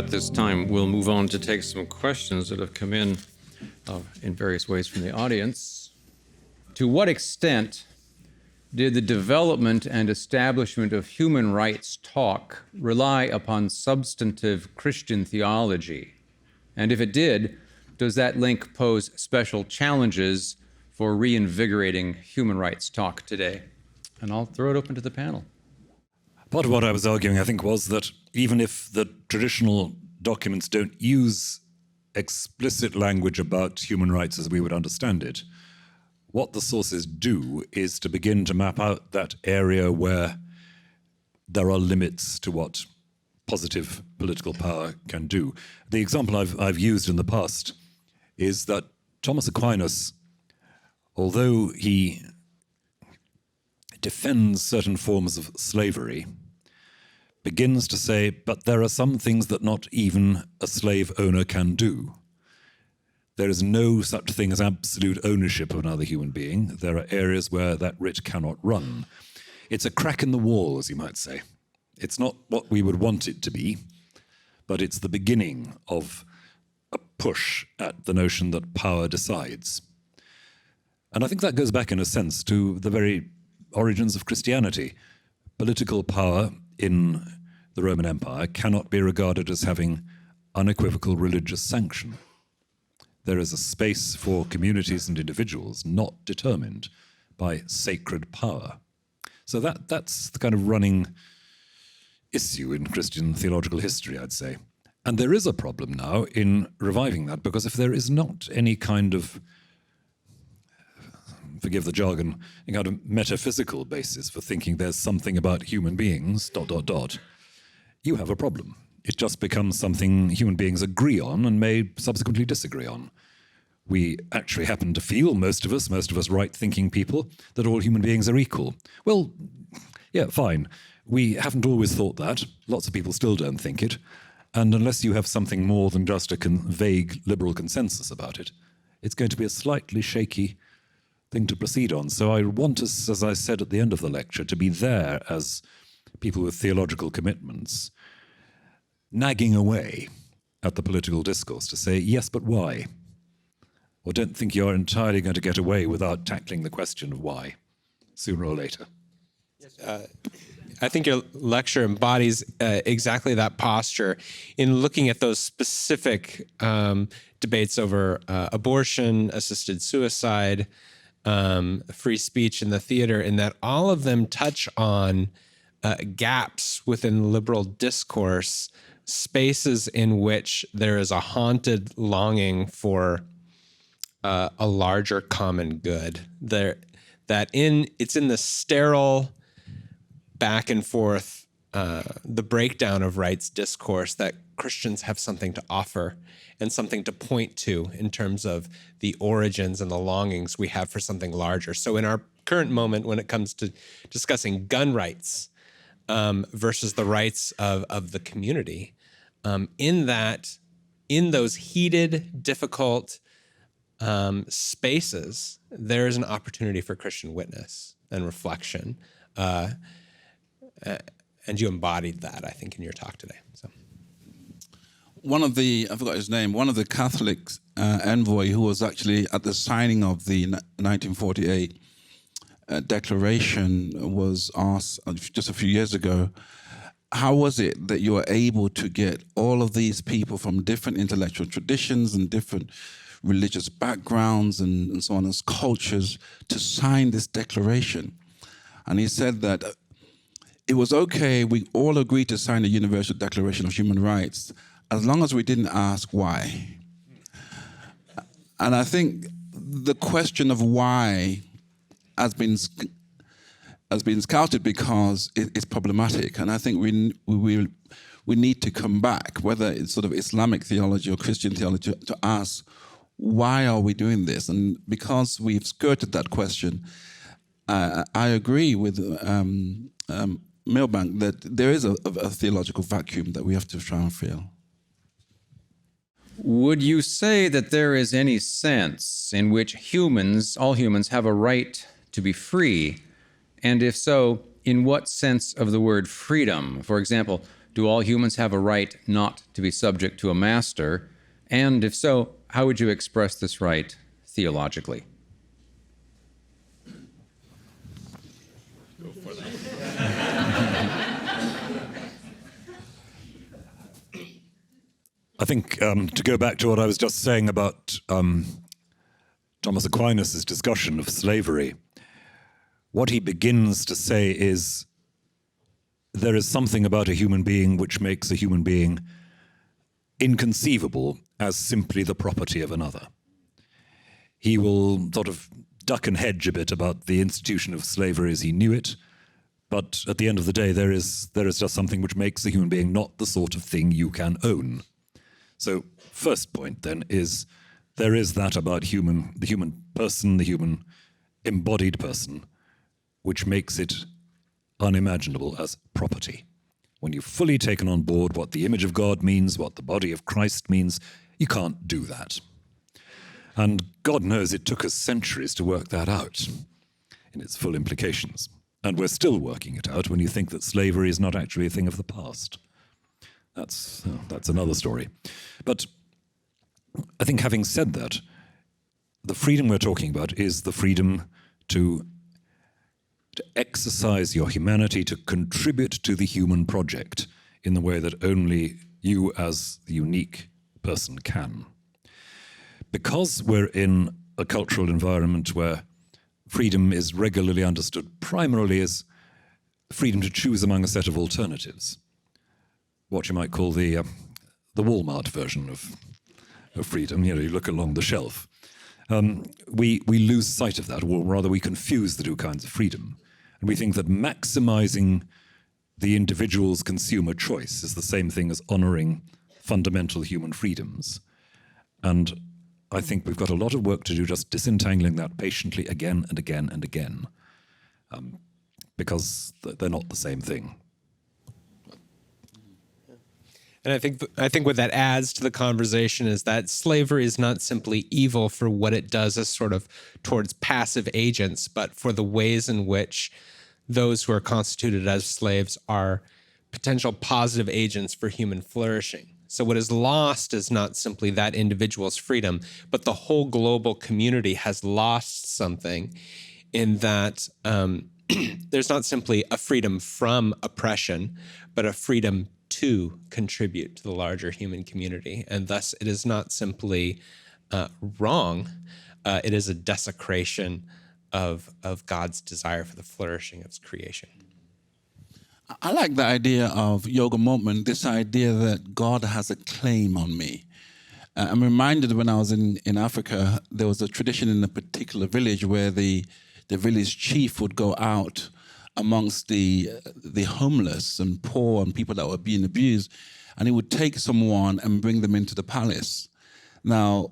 at this time, we'll move on to take some questions that have come in various ways from the audience. To what extent did the development and establishment of human rights talk rely upon substantive Christian theology? And if it did, does that link pose special challenges for reinvigorating human rights talk today? And I'll throw it open to the panel. Part of what I was arguing, I think, was that even if the traditional documents don't use explicit language about human rights as we would understand it, what the sources do is to begin to map out that area where there are limits to what positive political power can do. The example I've used in the past is that Thomas Aquinas, although he defends certain forms of slavery, begins to say, but there are some things that not even a slave owner can do. There is no such thing as absolute ownership of another human being. There are areas where that writ cannot run. It's a crack in the wall, as you might say. It's not what we would want it to be, but it's the beginning of a push at the notion that power decides. And I think that goes back, in a sense, to the very origins of Christianity. Political power in the Roman Empire cannot be regarded as having unequivocal religious sanction. There is a space for communities and individuals not determined by sacred power. So that's the kind of running issue in Christian theological history, I'd say. And there is a problem now in reviving that, because if there is not any kind of, forgive the jargon, any kind of metaphysical basis for thinking there's something about human beings, ... you have a problem. It just becomes something human beings agree on and may subsequently disagree on. We actually happen to feel, most of us right-thinking people, that all human beings are equal. Well, yeah, fine. We haven't always thought that. Lots of people still don't think it. And unless you have something more than just a vague liberal consensus about it, it's going to be a slightly shaky thing to proceed on. So I want us, as I said at the end of the lecture, to be there as people with theological commitments, nagging away at the political discourse to say, yes, but why? Or don't think you're entirely going to get away without tackling the question of why, sooner or later. I think your lecture embodies exactly that posture in looking at those specific debates over abortion, assisted suicide, free speech in the theater, in that all of them touch on gaps within liberal discourse, spaces in which there is a haunted longing for a larger common good. It's in the sterile back and forth, the breakdown of rights discourse, that Christians have something to offer and something to point to in terms of the origins and the longings we have for something larger. So in our current moment, when it comes to discussing gun rights versus the rights of the community, in those heated, difficult spaces, there is an opportunity for Christian witness and reflection. And you embodied that, I think, in your talk today. So, I forgot his name, one of the Catholic envoy who was actually at the signing of the 1948 declaration was asked just a few years ago, how was it that you were able to get all of these people from different intellectual traditions and different religious backgrounds and so on as cultures to sign this declaration? And he said that it was okay, we all agreed to sign the Universal Declaration of Human Rights as long as we didn't ask why. And I think the question of why has been scouted because it's problematic. And I think we need to come back, whether it's sort of Islamic theology or Christian theology, to ask, why are we doing this? And because we've skirted that question, I agree with Milbank that there is a theological vacuum that we have to try and fill. Would you say that there is any sense in which all humans, have a right to be free? And if so, in what sense of the word freedom? For example, Do all humans have a right not to be subject to a master? And if so, how would you express this right theologically? Go for that. I think to go back to what I was just saying about Thomas Aquinas' discussion of slavery, what he begins to say is there is something about a human being which makes a human being inconceivable as simply the property of another. He will sort of duck and hedge a bit about the institution of slavery as he knew it, but at the end of the day, there is just something which makes a human being not the sort of thing you can own. So, first point then is there is that about the human person, the human embodied person, which makes it unimaginable as property. When you've fully taken on board what the image of God means, what the body of Christ means, you can't do that. And God knows it took us centuries to work that out in its full implications. And we're still working it out when you think that slavery is not actually a thing of the past. That's another story. But I think having said that, the freedom we're talking about is the freedom to exercise your humanity, to contribute to the human project in the way that only you as the unique person can. Because we're in a cultural environment where freedom is regularly understood primarily as freedom to choose among a set of alternatives, what you might call the Walmart version of freedom. You look along the shelf. We lose sight of that, or rather we confuse the two kinds of freedom. And we think that maximizing the individual's consumer choice is the same thing as honoring fundamental human freedoms. And I think we've got a lot of work to do just disentangling that patiently again and again and again, because they're not the same thing. And I think what that adds to the conversation is that slavery is not simply evil for what it does as sort of towards passive agents, but for the ways in which those who are constituted as slaves are potential positive agents for human flourishing. So what is lost is not simply that individual's freedom, but the whole global community has lost something in that there's not simply a freedom from oppression, but a freedom to contribute to the larger human community. And thus, it is not simply wrong, it is a desecration of God's desire for the flourishing of his creation. I like the idea of Yoga Moment, this idea that God has a claim on me. I'm reminded when I was in Africa, there was a tradition in a particular village where the village chief would go out amongst the homeless and poor and people that were being abused, and he would take someone and bring them into the palace. Now,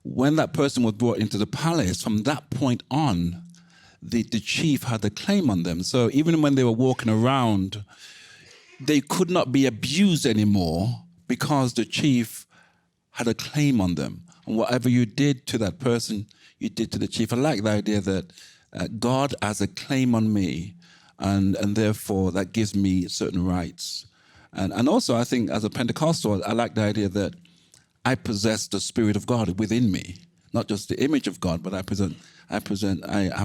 when that person was brought into the palace, from that point on, the chief had a claim on them. So even when they were walking around, they could not be abused anymore because the chief had a claim on them. And whatever you did to that person, you did to the chief. I like the idea that God has a claim on me, and therefore that gives me certain rights. And also, I think as a Pentecostal, I like the idea that I possess the Spirit of God within me, not just the image of God, but I have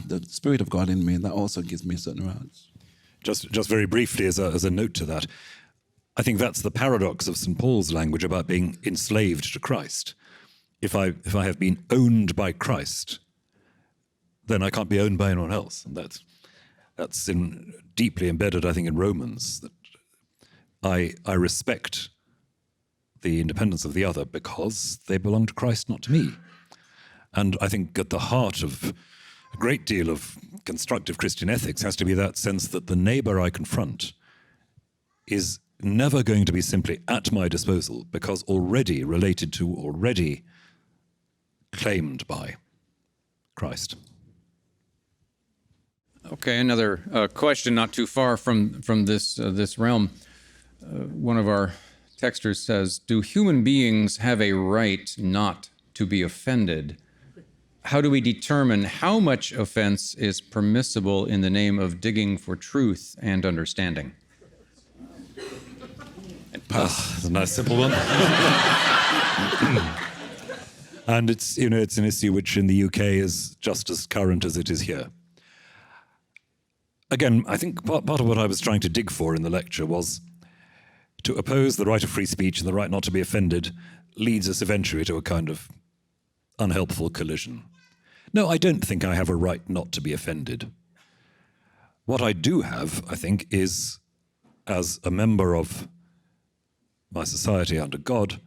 the Spirit of God in me, and that also gives me certain rights. Just very briefly as a note to that, I think that's the paradox of St. Paul's language about being enslaved to Christ. If I have been owned by Christ, then I can't be owned by anyone else. And that's deeply embedded, I think, in Romans, that I respect the independence of the other because they belong to Christ, not to me. And I think at the heart of a great deal of constructive Christian ethics has to be that sense that the neighbor I confront is never going to be simply at my disposal because already related to, already claimed by Christ. Okay, another question not too far from this realm. One of our texters says, do human beings have a right not to be offended? How do we determine how much offense is permissible in the name of digging for truth and understanding? pass. It's a nice simple one. And it's an issue which in the UK is just as current as it is here. Again, I think part of what I was trying to dig for in the lecture was to oppose the right of free speech and the right not to be offended leads us eventually to a kind of unhelpful collision. No, I don't think I have a right not to be offended. What I do have, I think, is, as a member of my society under God,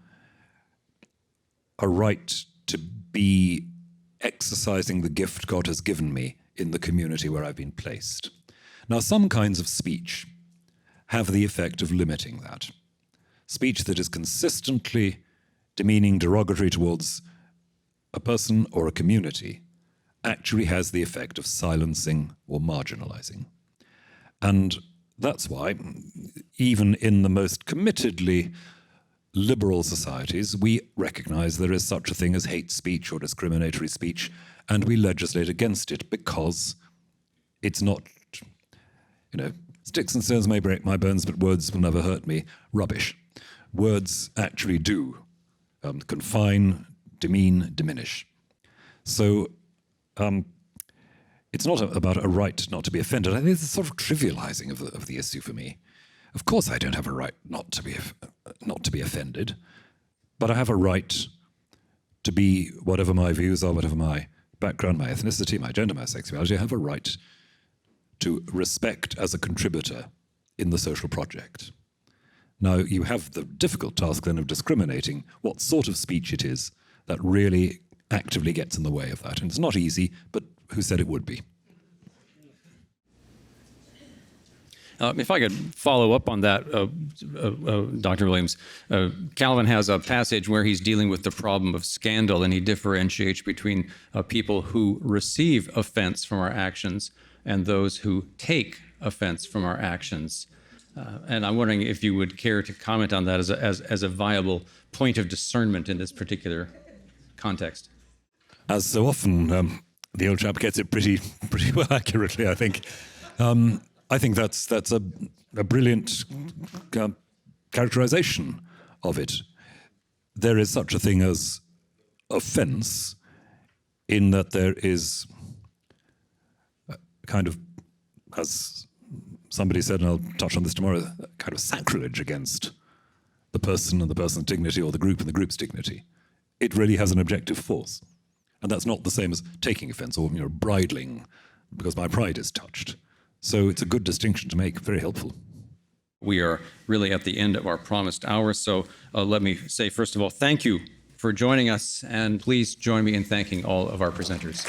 a right to be exercising the gift God has given me in the community where I've been placed. Now, some kinds of speech have the effect of limiting that. Speech that is consistently demeaning, derogatory towards a person or a community actually has the effect of silencing or marginalizing. And that's why, even in the most committedly liberal societies, we recognize there is such a thing as hate speech or discriminatory speech, and we legislate against it because it's not, sticks and stones may break my bones, but words will never hurt me. Rubbish. Words actually do confine, demean, diminish. So it's not about a right not to be offended. I think it's a sort of trivializing of the issue for me. Of course, I don't have a right not to be offended, but I have a right to be whatever my views are, whatever my background, my ethnicity, my gender, my sexuality. I have a right to respect as a contributor in the social project. Now, you have the difficult task then of discriminating what sort of speech it is that really actively gets in the way of that. And it's not easy, but who said it would be? If I could follow up on that, Dr. Williams, Calvin has a passage where he's dealing with the problem of scandal, and he differentiates between people who receive offense from our actions and those who take offense from our actions. And I'm wondering if you would care to comment on that as a viable point of discernment in this particular context. As so often, the old chap gets it pretty well accurately, I think. I think that's a brilliant characterization of it. There is such a thing as offense in that there is kind of, as somebody said, and I'll touch on this tomorrow, kind of sacrilege against the person and the person's dignity, or the group and the group's dignity. It really has an objective force. And that's not the same as taking offense or bridling because my pride is touched. So it's a good distinction to make, very helpful. We are really at the end of our promised hour, so let me say, first of all, thank you for joining us, and please join me in thanking all of our presenters.